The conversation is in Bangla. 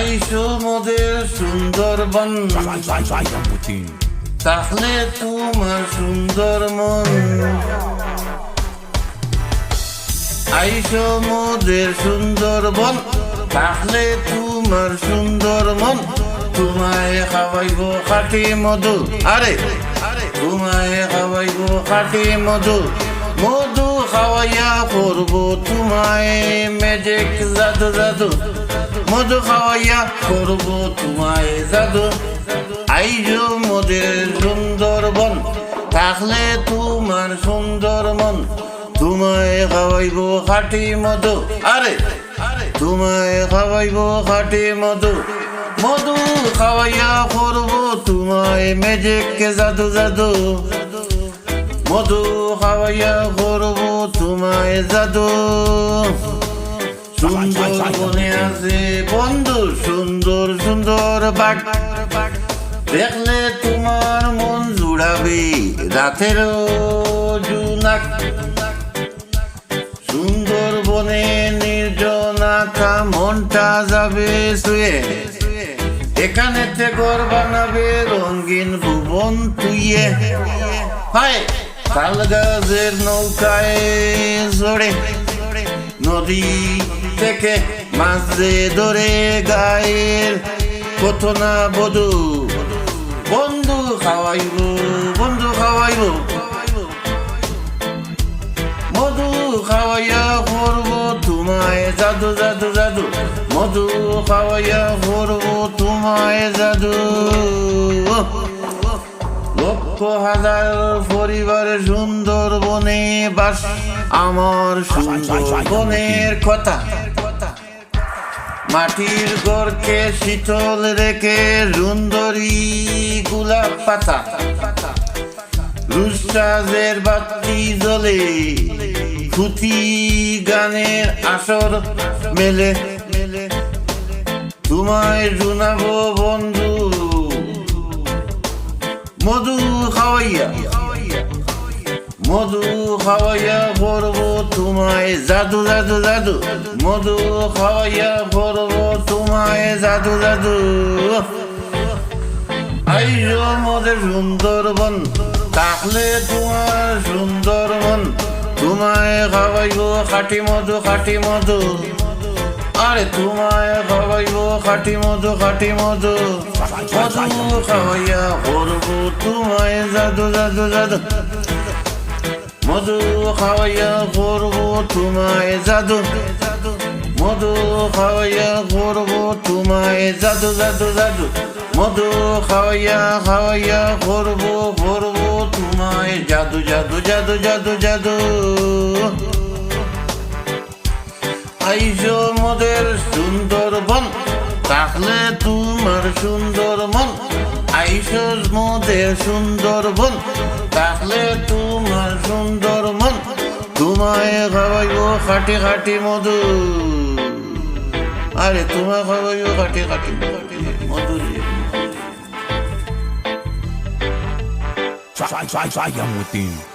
আইসো মোদের সুন্দরবন, তাহলে তোমার সুন্দর মন। আইসো মোদের সুন্দরবন, তাহলে তোমার সুন্দর মন। তোমায় খাওয়াইব খাঁটি মধু, আরে তোমায় খাওয়াইব খাঁটি মধু। মধু খাওয়াইয়া করব তোমায় ম্যাজিক জাদু জাদু। মধু খাওয়াইয়া করব তোমায় জাদু। আইজো মোদের সুন্দরবন, থাকলে তোমার সুন্দর মন। তোমায় খাওয়াইব খাঁটি মধু, আরে তোমায় খাওয়াইব খাঁটি মধু। মধু খাওয়াইয়া করব তোমায় ম্যাজিক জাদু জাদু। মধু খাওয়াইয়া করব তোমায় জাদু। সুন্দর বনে আছে বন্ধু, সুন্দর সুন্দর বাঘ। দেখলে তোমার মন জুড়াবে রাতের জুনাক। সুন্দর বনে নির্জনাকা মনটা যাবে শুয়ে। এখানেতে ঘর বানাবে রঙিন ভুবন তুইয়ে। হায় তাল গাছের নৌকায় জড়ে নদী থেকে মাঝে ধরে গায়ের কত না বধু। বন্ধু খাওয়াইব বন্ধু খাওয়াইব। মধু খাওয়াইয়া করব তোমায় জাদু জাদু জাদু। মধু খাওয়াইয়া করব তোমায় জাদু। লক্ষ হাজার পরিবারের সুন্দর বনে বাস। আমার সুন্দর বনের কথা। মাটির গড়কে শীতল রেখে সুন্দরী গোলাপ পাতা। রুস্টাজের বাতি জ্বলে ফুটি গানের আসর মেলে। তোমায় শোনাবো বন্ধু মধু খাওয়াইয়া। মধু খাওয়াইয়া করব তোমায় জাদু জাদু জাদু। মধু খাওয়াইয়া করব তোমায় জাদু জাদু। আইসো মোদের সুন্দরবন, তাহলে তোমার সুন্দর মন। তোমায় খাওয়াইব খাঁটি মধু খাঁটি মধু। আরে তোমায় খাওয়াইব খাঁটি মধু খাঁটি মধু। মধু খাওয়াইয়া করব তোমায় জাদু জাদু জাদু। মধু খাওয়াইয়া করব তোমায় জাদু। মধু খাওয়াইয়া করব তোমায় জাদু জাদু জাদু। মধু খাওয়াইয়া খাওয়াইয়া করব করব তোমায় জাদু জাদু জাদু জাদু জাদু। আইসো মোদের সুন্দরবন, তাহলে তোমার সুন্দর মন। আইসো মোদের সুন্দরবন, তাহলে তোমার সুন্দর মন। তোমায় খাওয়াইব খাঁটি খাঁটি মধু। আরে তোমায় খাওয়াইব খাঁটি খাঁটি মধু। Sai, Yamutin.